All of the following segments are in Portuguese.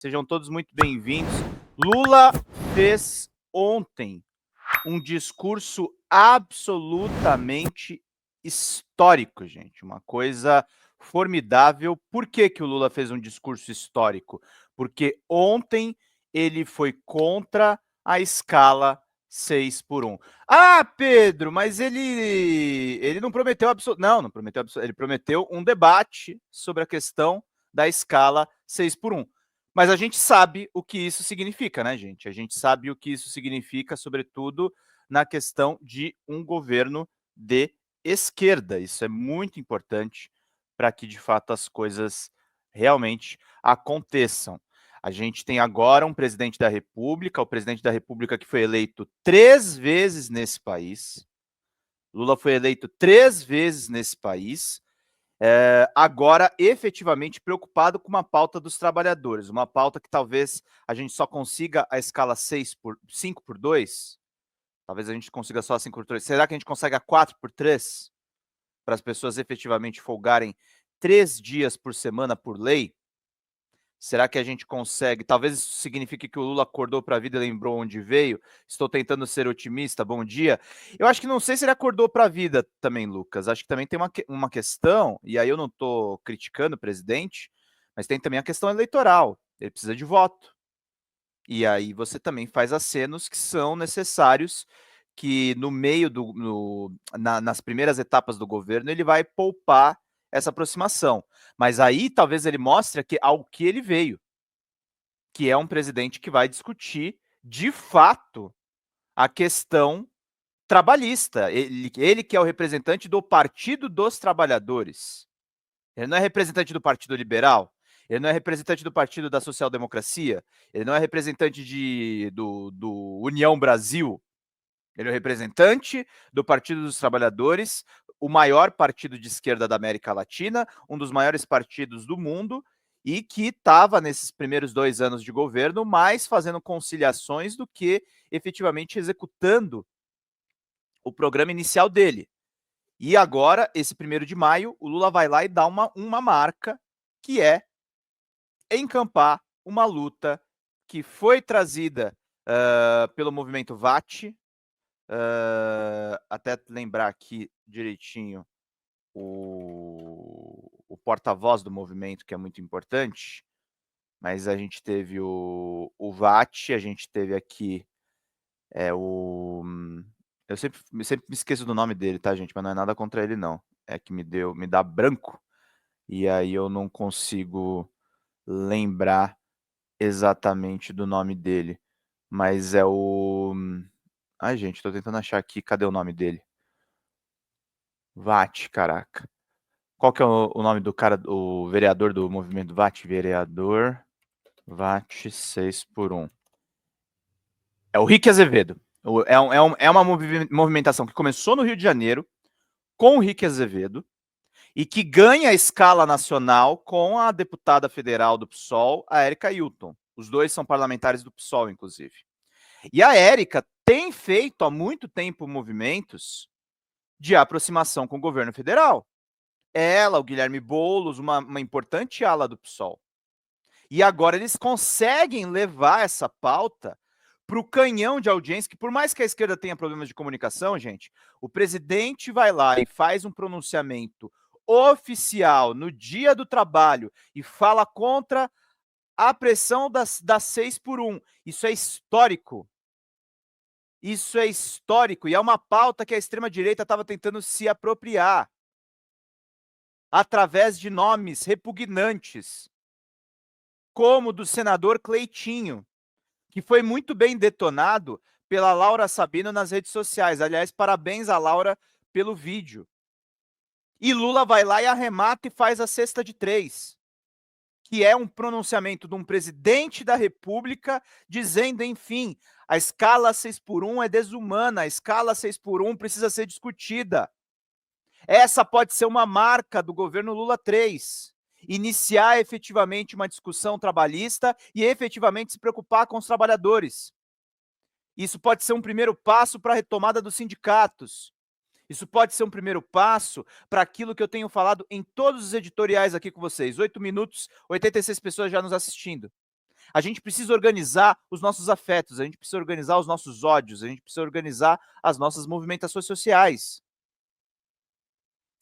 Sejam todos muito bem-vindos. Lula fez ontem um discurso absolutamente histórico, gente. Uma coisa formidável. Por que que o Lula fez um discurso histórico? Porque ontem ele foi contra a escala 6 por 1. Ah, Pedro, mas ele não prometeu não prometeu ele prometeu um debate sobre a questão da escala 6 por 1. Mas a gente sabe o que isso significa, né, gente? A gente sabe o que isso significa, sobretudo na questão de um governo de esquerda. Isso é muito importante para que, de fato, as coisas realmente aconteçam. A gente tem agora um presidente da República, o presidente da República que foi eleito 3 vezes nesse país. Lula foi eleito 3 vezes nesse país. Agora efetivamente preocupado com uma pauta dos trabalhadores, uma pauta que talvez a gente só consiga a escala 5 por 2, talvez a gente consiga só a 5 por 2. Será que a gente consegue a 4 por 3? Para as pessoas efetivamente folgarem 3 dias por semana por lei? Será que a gente consegue? Talvez isso signifique que o Lula acordou para a vida e lembrou onde veio. Estou tentando ser otimista. Bom dia. Eu acho que não sei se ele acordou para a vida também, Lucas. Acho que também tem uma questão, e aí eu não estou criticando o presidente, mas tem também a questão eleitoral. Ele precisa de voto. E aí você também faz acenos que são necessários, que no meio nas primeiras etapas do governo ele vai poupar essa aproximação. Mas aí talvez ele mostre ao que ele veio, que é um presidente que vai discutir, de fato, a questão trabalhista. Ele que é o representante do Partido dos Trabalhadores. Ele não é representante do Partido Liberal, ele não é representante do Partido da Social Democracia, ele não é representante do União Brasil, ele é o representante do Partido dos Trabalhadores, o maior partido de esquerda da América Latina, um dos maiores partidos do mundo, e que estava nesses primeiros 2 anos de governo mais fazendo conciliações do que efetivamente executando o programa inicial dele. E agora, esse 1º de maio, o Lula vai lá e dá uma marca, que é encampar uma luta que foi trazida pelo movimento VAT. Até lembrar aqui direitinho o porta-voz do movimento, que é muito importante, mas a gente teve o VAT, a gente teve aqui eu sempre me esqueço do nome dele, tá, gente? Mas não é nada contra ele, não. É que me dá branco, e aí eu não consigo lembrar exatamente do nome dele. Mas é o. Ai, gente, tô tentando achar aqui. Cadê o nome dele? VAT, caraca. Qual que é o nome do cara, o vereador do movimento VAT? Vereador VAT 6 por 1. É o Rick Azevedo. É uma movimentação que começou no Rio de Janeiro, com o Rick Azevedo, e que ganha a escala nacional com a deputada federal do PSOL, a Érica Hilton. Os dois são parlamentares do PSOL, inclusive. E a Érica tem feito há muito tempo movimentos de aproximação com o governo federal. Ela, o Guilherme Boulos, uma importante ala do PSOL. E agora eles conseguem levar essa pauta para o canhão de audiência, que por mais que a esquerda tenha problemas de comunicação, gente, o presidente vai lá e faz um pronunciamento oficial no Dia do Trabalho e fala contra a pressão das 6 por 1. Isso é histórico. Isso é histórico e é uma pauta que a extrema-direita estava tentando se apropriar através de nomes repugnantes, como o do senador Cleitinho, que foi muito bem detonado pela Laura Sabino nas redes sociais. Aliás, parabéns a Laura pelo vídeo. E Lula vai lá e arremata e faz a cesta de 3, que é um pronunciamento de um presidente da República dizendo, enfim, a escala 6 por 1 é desumana, a escala 6 por 1 precisa ser discutida. Essa pode ser uma marca do governo Lula 3. Iniciar efetivamente uma discussão trabalhista e efetivamente se preocupar com os trabalhadores. Isso pode ser um primeiro passo para a retomada dos sindicatos. Isso pode ser um primeiro passo para aquilo que eu tenho falado em todos os editoriais aqui com vocês. 8 minutos, 86 pessoas já nos assistindo. A gente precisa organizar os nossos afetos, a gente precisa organizar os nossos ódios, a gente precisa organizar as nossas movimentações sociais.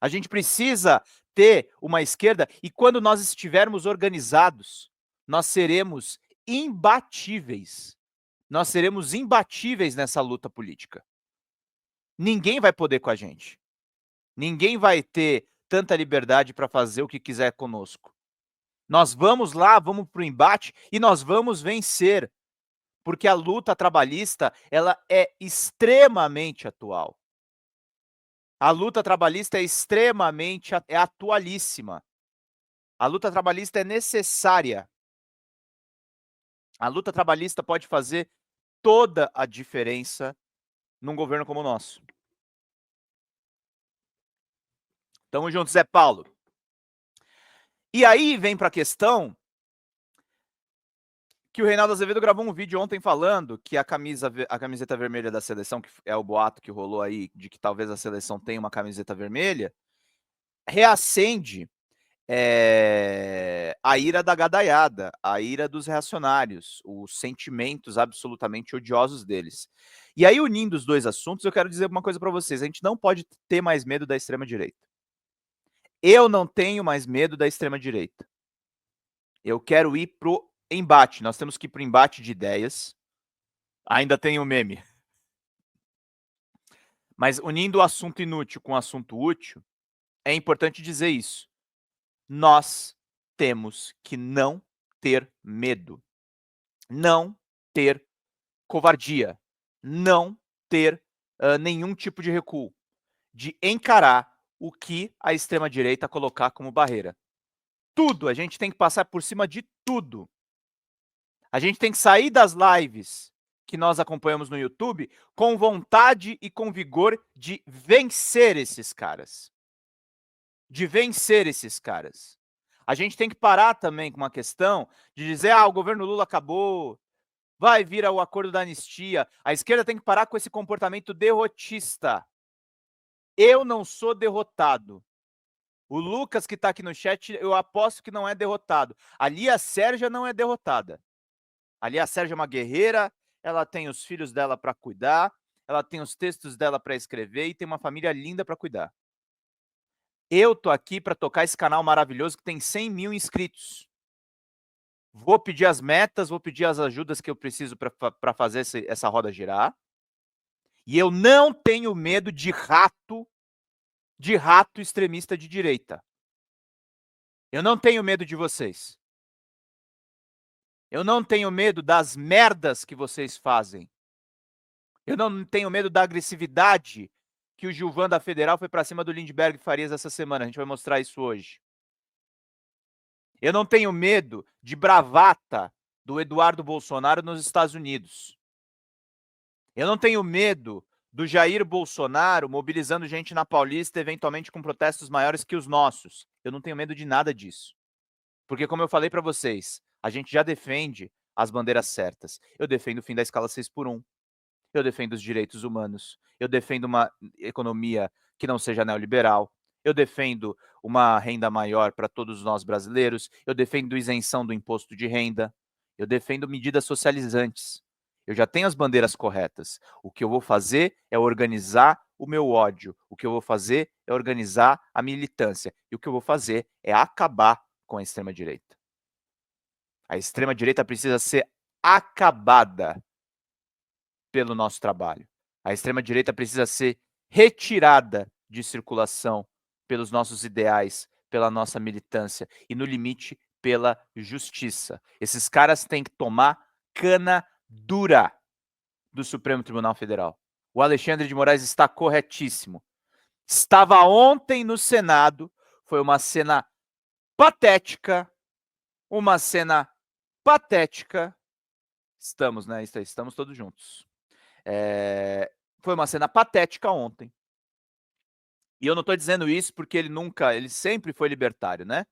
A gente precisa ter uma esquerda e quando nós estivermos organizados, nós seremos imbatíveis. Nós seremos imbatíveis nessa luta política. Ninguém vai poder com a gente. Ninguém vai ter tanta liberdade para fazer o que quiser conosco. Nós vamos lá, vamos para o embate e nós vamos vencer, porque a luta trabalhista ela é extremamente atual. A luta trabalhista é extremamente atualíssima. A luta trabalhista é necessária. A luta trabalhista pode fazer toda a diferença num governo como o nosso. Tamo junto, Zé Paulo. E aí vem para a questão que o Reinaldo Azevedo gravou um vídeo ontem falando que a camiseta vermelha da seleção, que é o boato que rolou aí, de que talvez a seleção tenha uma camiseta vermelha, reacende a ira da gadaiada, a ira dos reacionários, os sentimentos absolutamente odiosos deles. E aí, unindo os dois assuntos, eu quero dizer uma coisa para vocês: a gente não pode ter mais medo da extrema-direita. Eu não tenho mais medo da extrema-direita. Eu quero ir pro embate. Nós temos que ir pro embate de ideias. Ainda tem o meme. Mas unindo o assunto inútil com o assunto útil, é importante dizer isso. Nós temos que não ter medo. Não ter covardia. Não ter nenhum tipo de recuo. De encarar o que a extrema-direita colocar como barreira. Tudo, a gente tem que passar por cima de tudo. A gente tem que sair das lives que nós acompanhamos no YouTube com vontade e com vigor de vencer esses caras. De vencer esses caras. A gente tem que parar também com uma questão de dizer, o governo Lula acabou, vai vir o acordo da anistia. A esquerda tem que parar com esse comportamento derrotista. Eu não sou derrotado. O Lucas que está aqui no chat, eu aposto que não é derrotado. Ali a Sérgia não é derrotada. Ali a Sérgia é uma guerreira, ela tem os filhos dela para cuidar, ela tem os textos dela para escrever e tem uma família linda para cuidar. Eu tô aqui para tocar esse canal maravilhoso que tem 100 mil inscritos. Vou pedir as metas, vou pedir as ajudas que eu preciso para fazer essa roda girar. E eu não tenho medo de rato extremista de direita. Eu não tenho medo de vocês. Eu não tenho medo das merdas que vocês fazem. Eu não tenho medo da agressividade que o Gilvan da Federal foi para cima do Lindbergh Farias essa semana. A gente vai mostrar isso hoje. Eu não tenho medo de bravata do Eduardo Bolsonaro nos Estados Unidos. Eu não tenho medo do Jair Bolsonaro mobilizando gente na Paulista, eventualmente com protestos maiores que os nossos. Eu não tenho medo de nada disso. Porque, como eu falei para vocês, a gente já defende as bandeiras certas. Eu defendo o fim da escala 6x1. Eu defendo os direitos humanos. Eu defendo uma economia que não seja neoliberal. Eu defendo uma renda maior para todos nós brasileiros. Eu defendo isenção do imposto de renda. Eu defendo medidas socializantes. Eu já tenho as bandeiras corretas. O que eu vou fazer é organizar o meu ódio. O que eu vou fazer é organizar a militância. E o que eu vou fazer é acabar com a extrema-direita. A extrema-direita precisa ser acabada pelo nosso trabalho. A extrema-direita precisa ser retirada de circulação pelos nossos ideais, pela nossa militância e, no limite, pela justiça. Esses caras têm que tomar cana dura do Supremo Tribunal Federal. O Alexandre de Moraes está corretíssimo. Estava ontem no Senado, foi uma cena patética, Estamos, né? Estamos todos juntos. Foi uma cena patética ontem. E eu não estou dizendo isso porque ele sempre foi libertário, né?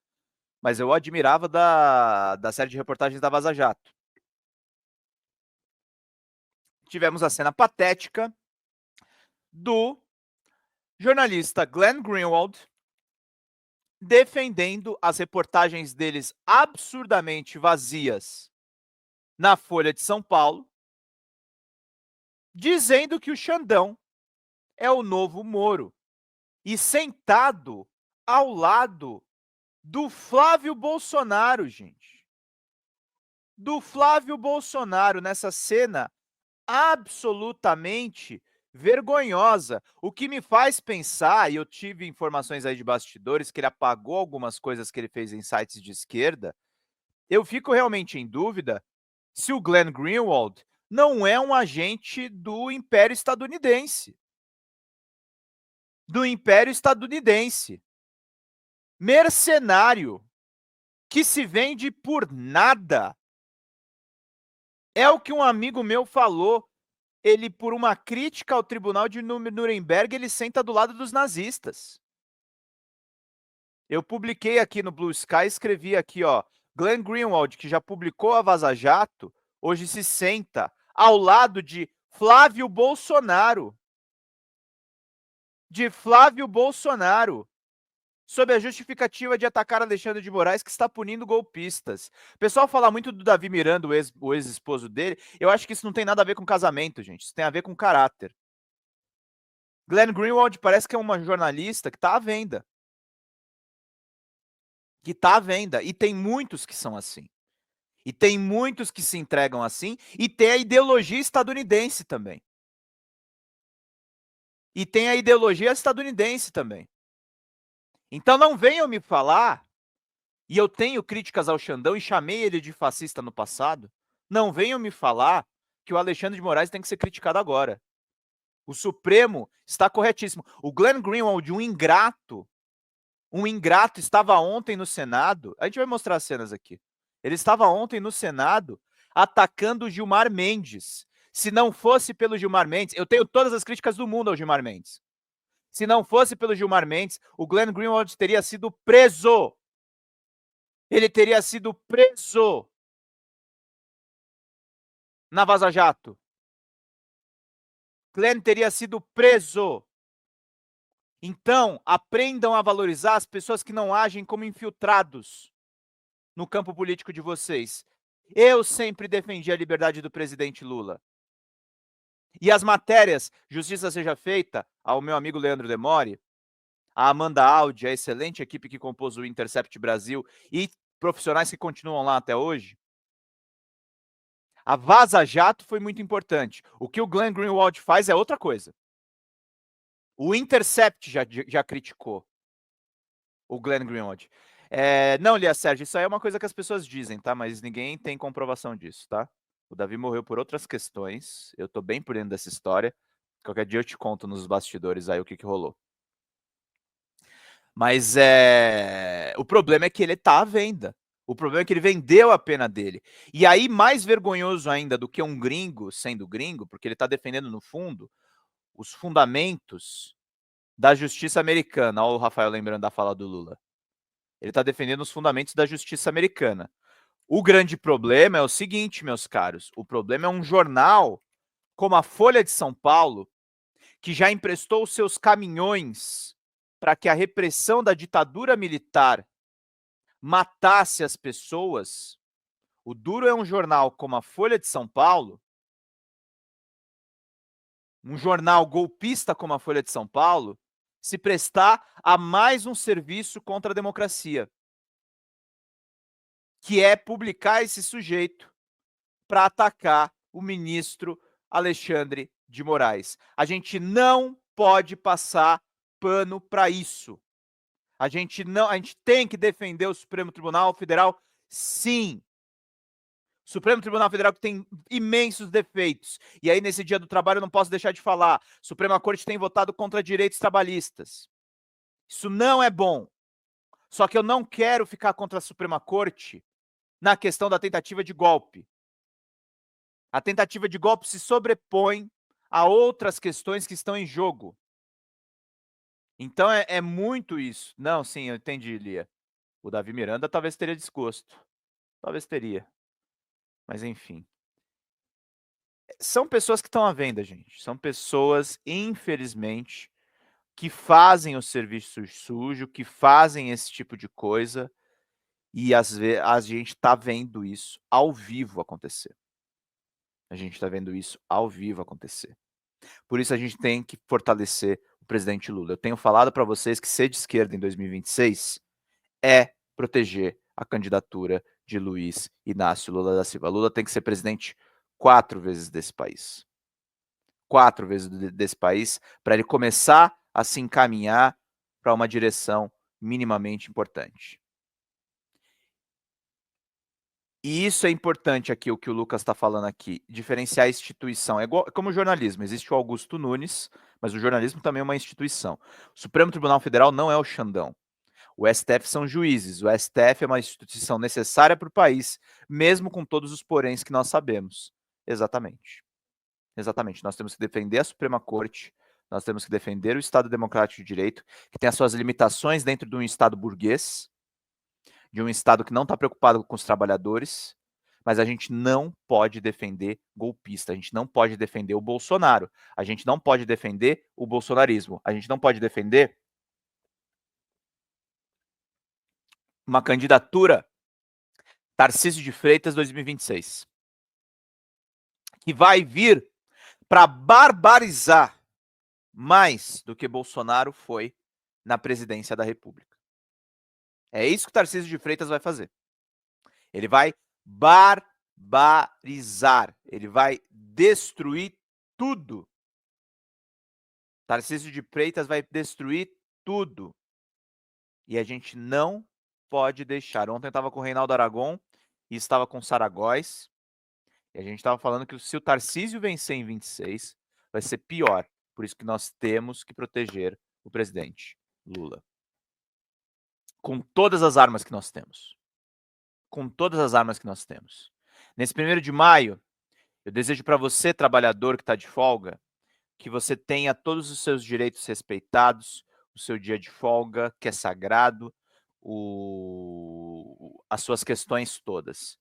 Mas eu admirava da série de reportagens da Vaza Jato. Tivemos a cena patética do jornalista Glenn Greenwald defendendo as reportagens deles absurdamente vazias na Folha de São Paulo, dizendo que o Xandão é o novo Moro. E sentado ao lado do Flávio Bolsonaro, gente. Do Flávio Bolsonaro, nessa cena absolutamente vergonhosa. O que me faz pensar, e eu tive informações aí de bastidores, que ele apagou algumas coisas que ele fez em sites de esquerda, eu fico realmente em dúvida se o Glenn Greenwald não é um agente do Império Estadunidense. Do Império Estadunidense. Mercenário, que se vende por nada. É o que um amigo meu falou. Ele, por uma crítica ao tribunal de Nuremberg, ele senta do lado dos nazistas. Eu publiquei aqui no Blue Sky, escrevi aqui, ó, Glenn Greenwald, que já publicou a Vaza Jato, hoje se senta ao lado de Flávio Bolsonaro. De Flávio Bolsonaro. Sob a justificativa de atacar Alexandre de Moraes, que está punindo golpistas. O pessoal fala muito do Davi Miranda, o ex-esposo dele. Eu acho que isso não tem nada a ver com casamento, gente. Isso tem a ver com caráter. Glenn Greenwald parece que é uma jornalista que está à venda. Que está à venda. E tem muitos que são assim. E tem muitos que se entregam assim. E tem a ideologia estadunidense também. E tem a ideologia estadunidense também. Então não venham me falar, e eu tenho críticas ao Xandão e chamei ele de fascista no passado, não venham me falar que o Alexandre de Moraes tem que ser criticado agora. O Supremo está corretíssimo. O Glenn Greenwald, um ingrato, estava ontem no Senado, a gente vai mostrar as cenas aqui, ele estava ontem no Senado atacando o Gilmar Mendes. Se não fosse pelo Gilmar Mendes, eu tenho todas as críticas do mundo ao Gilmar Mendes. Se não fosse pelo Gilmar Mendes, o Glenn Greenwald teria sido preso. Ele teria sido preso na Vaza Jato. Glenn teria sido preso. Então, aprendam a valorizar as pessoas que não agem como infiltrados no campo político de vocês. Eu sempre defendi a liberdade do presidente Lula. E as matérias, Justiça Seja Feita, ao meu amigo Leandro Demore, a Amanda Audi, a excelente equipe que compôs o Intercept Brasil e profissionais que continuam lá até hoje, a Vaza Jato foi muito importante. O que o Glenn Greenwald faz é outra coisa. O Intercept já criticou o Glenn Greenwald. Não, Lia Sérgio, isso aí é uma coisa que as pessoas dizem, tá? Mas ninguém tem comprovação disso, tá? O Davi morreu por outras questões. Eu tô bem por dentro dessa história. Qualquer dia eu te conto nos bastidores aí o que rolou. Mas o problema é que ele tá à venda. O problema é que ele vendeu a pena dele. E aí, mais vergonhoso ainda do que um gringo sendo gringo, porque ele tá defendendo, no fundo, os fundamentos da justiça americana. Olha o Rafael lembrando da fala do Lula. Ele tá defendendo os fundamentos da justiça americana. O grande problema é o seguinte, meus caros. O problema é um jornal como a Folha de São Paulo, que já emprestou os seus caminhões para que a repressão da ditadura militar matasse as pessoas. O duro é um jornal como a Folha de São Paulo, um jornal golpista como a Folha de São Paulo, se prestar a mais um serviço contra a democracia, que é publicar esse sujeito para atacar o ministro Alexandre de Moraes. A gente não pode passar pano para isso. A gente tem que defender o Supremo Tribunal Federal, sim. O Supremo Tribunal Federal que tem imensos defeitos. E aí, nesse dia do trabalho, eu não posso deixar de falar. A Suprema Corte tem votado contra direitos trabalhistas. Isso não é bom. Só que eu não quero ficar contra a Suprema Corte na questão da tentativa de golpe. A tentativa de golpe se sobrepõe a outras questões que estão em jogo. Então é muito isso. Não, sim, eu entendi, Lia. O Davi Miranda talvez teria desgosto. Talvez teria. Mas enfim. São pessoas que estão à venda, gente. São pessoas, infelizmente, que fazem o serviço sujo, que fazem esse tipo de coisa. E às vezes a gente está vendo isso ao vivo acontecer. A gente está vendo isso ao vivo acontecer. Por isso a gente tem que fortalecer o presidente Lula. Eu tenho falado para vocês que ser de esquerda em 2026 é proteger a candidatura de Luiz Inácio Lula da Silva. Lula tem que ser presidente 4 vezes desse país. 4 vezes desse país, para ele começar a se encaminhar para uma direção minimamente importante. E isso é importante aqui, o que o Lucas está falando aqui, diferenciar a instituição. É como o jornalismo, existe o Augusto Nunes, mas o jornalismo também é uma instituição. O Supremo Tribunal Federal não é o Xandão. O STF são juízes, o STF é uma instituição necessária para o país, mesmo com todos os poréns que nós sabemos. Exatamente. Exatamente. Nós temos que defender a Suprema Corte, nós temos que defender o Estado Democrático de Direito, que tem as suas limitações dentro de um Estado burguês, de um Estado que não está preocupado com os trabalhadores, mas a gente não pode defender golpista, a gente não pode defender o Bolsonaro, a gente não pode defender o bolsonarismo, a gente não pode defender uma candidatura Tarcísio de Freitas 2026, que vai vir para barbarizar mais do que Bolsonaro foi na presidência da República. É isso que o Tarcísio de Freitas vai fazer. Ele vai barbarizar, ele vai destruir tudo. Tarcísio de Freitas vai destruir tudo. E a gente não pode deixar. Ontem eu estava com o Reinaldo Aragon e estava com o Saragóis. E a gente estava falando que se o Tarcísio vencer em 26, vai ser pior. Por isso que nós temos que proteger o presidente Lula. Com todas as armas que nós temos. Com todas as armas que nós temos. Nesse 1º de maio, eu desejo para você, trabalhador que está de folga, que você tenha todos os seus direitos respeitados, o seu dia de folga, que é sagrado, as suas questões todas.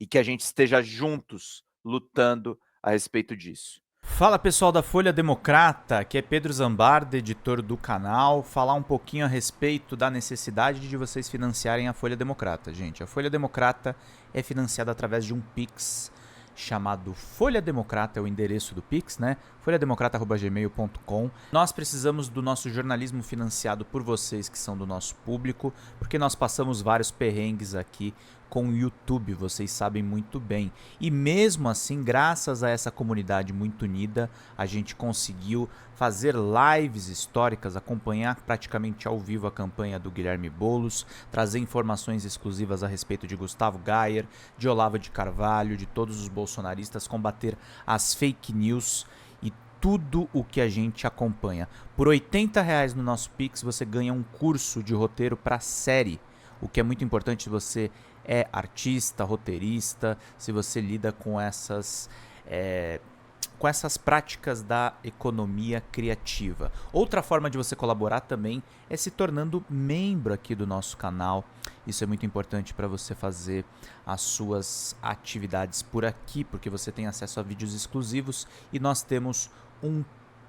E que a gente esteja juntos lutando a respeito disso. Fala pessoal da Folha Democrata, aqui é Pedro Zambarda, editor do canal, falar um pouquinho a respeito da necessidade de vocês financiarem a Folha Democrata, gente. A Folha Democrata é financiada através de um Pix chamado Folha Democrata, é o endereço do Pix, né? folhademocrata@gmail.com. Nós precisamos do nosso jornalismo financiado por vocês que são do nosso público, porque nós passamos vários perrengues aqui com o YouTube, vocês sabem muito bem. E mesmo assim, graças a essa comunidade muito unida, a gente conseguiu fazer lives históricas, acompanhar praticamente ao vivo a campanha do Guilherme Boulos, trazer informações exclusivas a respeito de Gustavo Gayer, de Olavo de Carvalho, de todos os bolsonaristas, combater as fake news e tudo o que a gente acompanha. Por R$80 no nosso Pix, você ganha um curso de roteiro para série, o que é muito importante se você é artista, roteirista, se você lida com essas práticas da economia criativa. Outra forma de você colaborar também é se tornando membro aqui do nosso canal. Isso é muito importante para você fazer as suas atividades por aqui, porque você tem acesso a vídeos exclusivos e nós temos um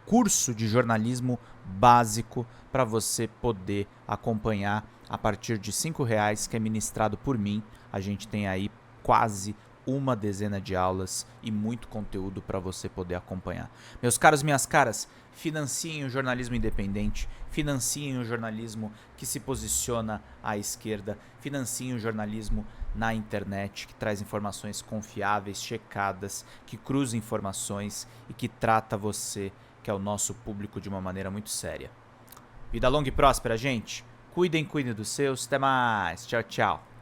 curso de jornalismo básico para você poder acompanhar a partir de R$5, que é ministrado por mim. A gente tem aí quase uma dezena de aulas e muito conteúdo para você poder acompanhar. Meus caros, minhas caras, financiem o jornalismo independente, financiem o jornalismo que se posiciona à esquerda, financiem o jornalismo na internet, que traz informações confiáveis, checadas, que cruza informações e que trata você, que é o nosso público, de uma maneira muito séria. Vida longa e próspera, gente. Cuidem dos seus. Até mais. Tchau, tchau.